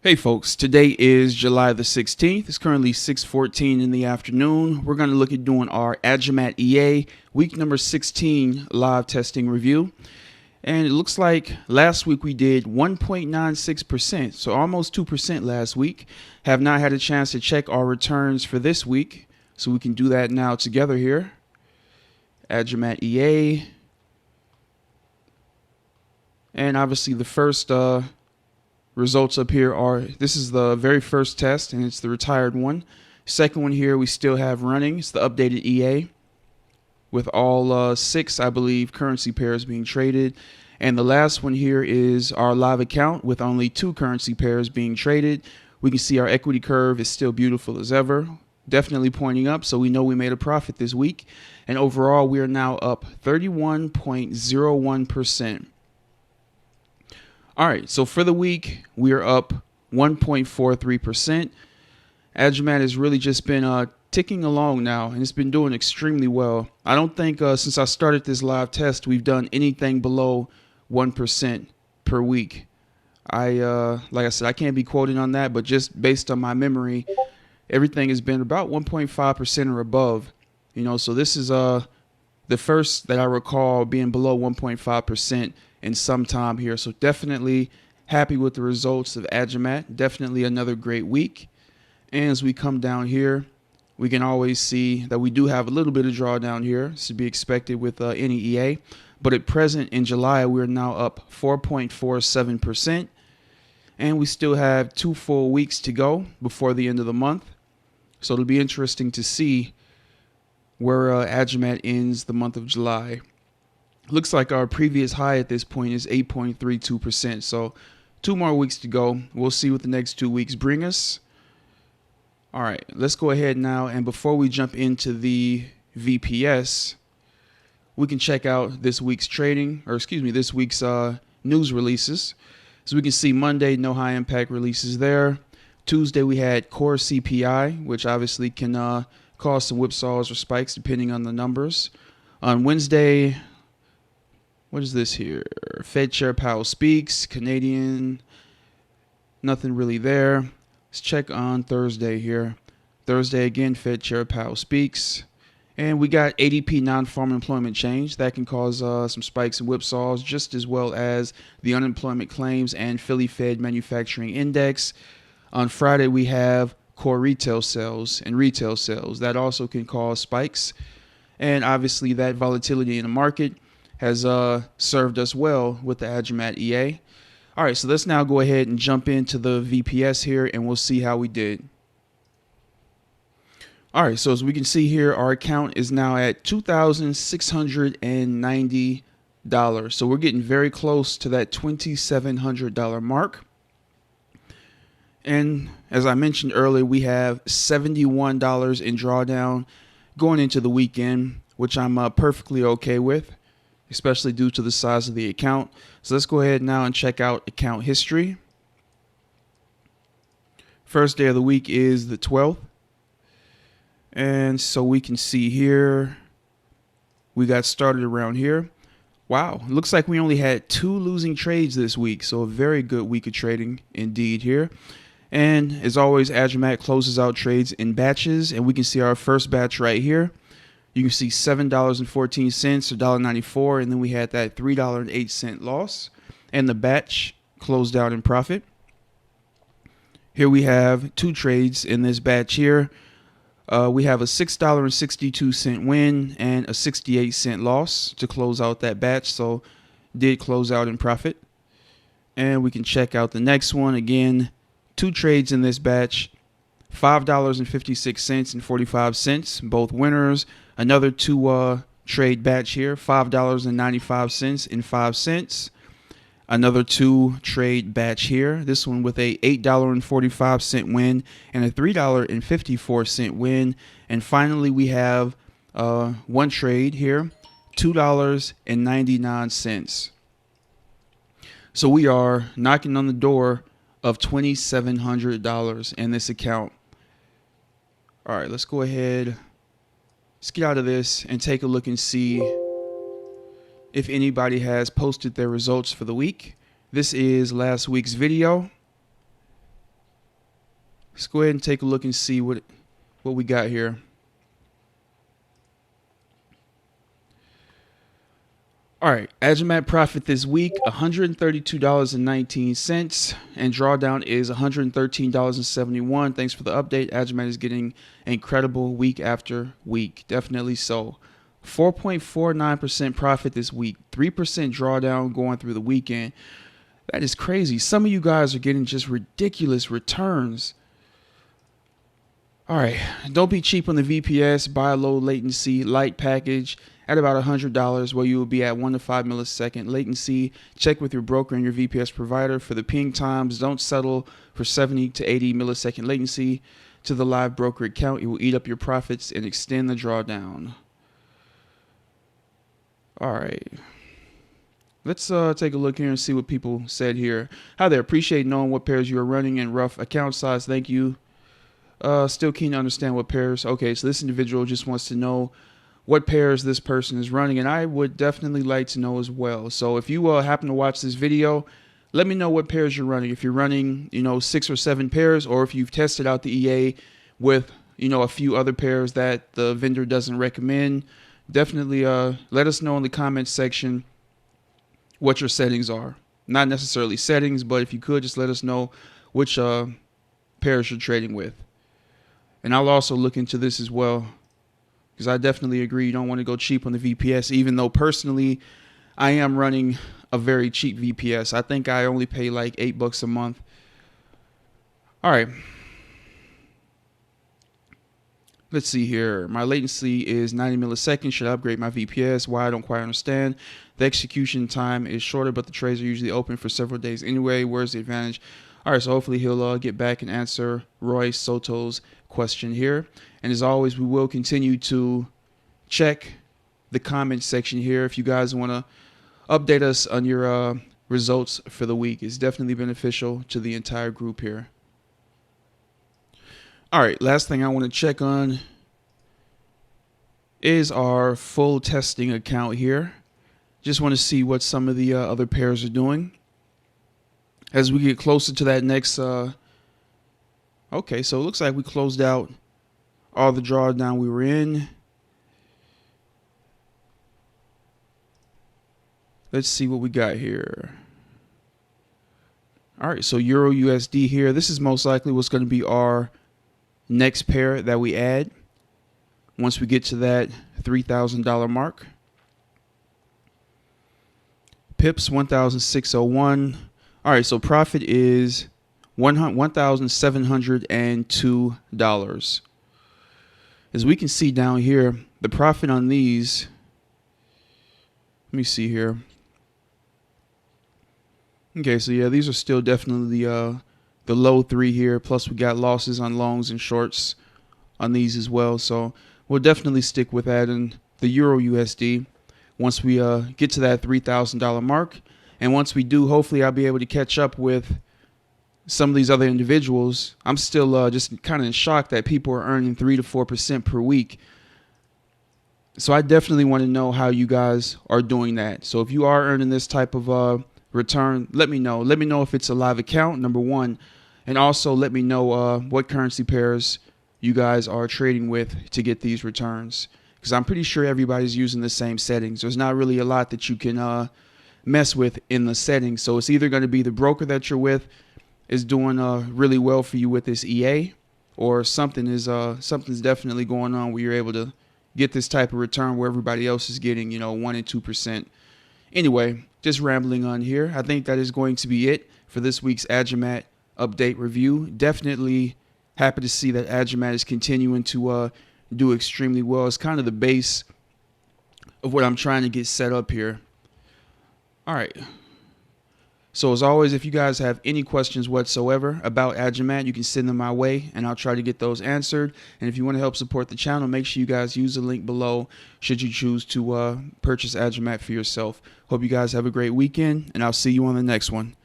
Hey folks, today is July the 16th. It's currently 6:14 in the afternoon. We're going to look at doing our Agimat EA week number 16 live testing review. And it looks like last week we did 1.96%, so almost 2% last week. Have not had a chance to check our returns for this week, so we can do that now together here. Agimat EA. And obviously the first results up here are, this is the very first test and it's the retired one. Second one here we still have running. It's the updated EA with all 6, I believe, currency pairs being traded. And the last one here is our live account with only 2 currency pairs being traded. We can see our equity curve is still beautiful as ever, definitely pointing up, so we know we made a profit this week. And overall we are now up 31.01%. All right, so for the week, we are up 1.43%. Agimat has really just been ticking along now, and it's been doing extremely well. I don't think since I started this live test, we've done anything below 1% per week. Like I said, I can't be quoted on that, but just based on my memory, everything has been about 1.5% or above. You know, so this is the first that I recall being below 1.5% in some time here. So definitely happy with the results of Agimat. Definitely another great week. And as we come down here, we can always see that we do have a little bit of drawdown here. This is to be expected with any EA. But at present in July, we're now up 4.47%. And we still have 2 full weeks to go before the end of the month. So it'll be interesting to see where Agimat ends the month of July. Looks like our previous high at this point is 8.32%. So 2 more weeks to go. We'll see what the next 2 weeks bring us. All right, let's go ahead now. And before we jump into the VPS, we can check out this week's trading, or excuse me, this week's news releases. So we can see Monday, no high impact releases there. Tuesday, we had core CPI, which obviously can cause some whipsaws or spikes depending on the numbers. On Wednesday, what is this here? Fed Chair Powell speaks. Canadian. Nothing really there. Let's check on Thursday here. Thursday again, Fed Chair Powell speaks. And we got ADP non-farm employment change. That can cause some spikes and whipsaws, just as well as the unemployment claims and Philly Fed manufacturing index. On Friday, we have core retail sales and retail sales. That also can cause spikes. And obviously that volatility in the market has served us well with the Agimat EA. All right, so let's now go ahead and jump into the VPS here, and we'll see how we did. All right, so as we can see here, our account is now at $2,690. So we're getting very close to that $2,700 mark. And as I mentioned earlier, we have $71 in drawdown going into the weekend, which I'm perfectly okay with, especially due to the size of the account. So let's go ahead now and check out account history. First day of the week is the 12th. And so we can see here, we got started around here. Wow, looks like we only had 2 losing trades this week. So a very good week of trading indeed here. And as always, Agimat closes out trades in batches, and we can see our first batch right here. You can see $7.14 or $1.94, and then we had that $3.08 loss, and the batch closed out in profit. Here we have 2 trades in this batch here. We have a $6.62 win and a 68-cent loss to close out that batch, so did close out in profit. And we can check out the next one. Again, 2 trades in this batch, $5.56 and 45 cents, both winners. Another 2 trade batch here, $5.95 and 5 cents. Another 2 trade batch here, this one with a $8.45 win and a $3.54 win. And finally, we have 1 trade here, $2.99. So we are knocking on the door of $2,700 in this account. All right, let's go ahead. Let's get out of this and take a look and see if anybody has posted their results for the week. This is last week's video. Let's go ahead and take a look and see what we got here. All right, Agimat profit this week, $132.19, and drawdown is $113.71. Thanks for the update. Agimat is getting incredible week after week, definitely so. 4.49% profit this week, 3% drawdown going through the weekend. That is crazy. Some of you guys are getting just ridiculous returns. All right, don't be cheap on the VPS. Buy a low latency light package at about $100, where you will be at 1 to 5 millisecond latency. Check with your broker and your VPS provider for the ping times. Don't settle for 70 to 80 millisecond latency to the live broker account. It will eat up your profits and extend the drawdown. All right. Let's take a look here and see what people said here. Hi there. Appreciate knowing what pairs you are running and rough account size. Thank you. Still keen to understand what pairs. Okay, so this individual just wants to know what pairs this person is running, and I would definitely like to know as well. So if you happen to watch this video, let me know what pairs you're running. If you're running, 6 or 7 pairs, or if you've tested out the EA with, a few other pairs that the vendor doesn't recommend, definitely let us know in the comments section what your settings are. Not necessarily settings, but if you could, just let us know which pairs you're trading with. And I'll also look into this as well, because I definitely agree you don't want to go cheap on the VPS, even though personally I am running a very cheap VPS. I think I only pay like $8 a month. All right. Let's see here. My latency is 90 milliseconds. Should I upgrade my VPS? Why? I don't quite understand. The execution time is shorter, but the trades are usually open for several days anyway. Where's the advantage? All right, so hopefully he'll get back and answer Roy Soto's question here. And as always, we will continue to check the comment section here. If you guys want to update us on your results for the week, it's definitely beneficial to the entire group here. All right, last thing I want to check on is our full testing account here. Just want to see what some of the other pairs are doing as we get closer to that next. Okay, so it looks like we closed out all the drawdown we were in. Let's see what we got here. All right, so Euro USD here. This is most likely what's going to be our next pair that we add once we get to that $3,000 mark. Pips 1,601. All right, so profit is $1,702. As we can see down here, the profit on these, let me see here. Okay, so yeah, these are still definitely the low 3 here. Plus we got losses on longs and shorts on these as well. So we'll definitely stick with adding the Euro USD once we get to that $3,000 mark. And once we do, hopefully I'll be able to catch up with some of these other individuals. I'm still just kind of in shock that people are earning 3 to 4% per week. So I definitely want to know how you guys are doing that. So if you are earning this type of return, let me know. Let me know if it's a live account, number one. And also let me know what currency pairs you guys are trading with to get these returns. Because I'm pretty sure everybody's using the same settings. There's not really a lot that you can mess with in the settings. So it's either going to be the broker that you're with is doing really well for you with this EA, or something's definitely going on where you're able to get this type of return where everybody else is getting 1 and 2%. Anyway, just rambling on here. I think that is going to be it for this week's Agimat update review. Definitely happy to see that Agimat is continuing to do extremely well. It's kind of the base of what I'm trying to get set up here. All right. So as always, if you guys have any questions whatsoever about Agimat, you can send them my way and I'll try to get those answered. And if you want to help support the channel, make sure you guys use the link below should you choose to purchase Agimat for yourself. Hope you guys have a great weekend, and I'll see you on the next one.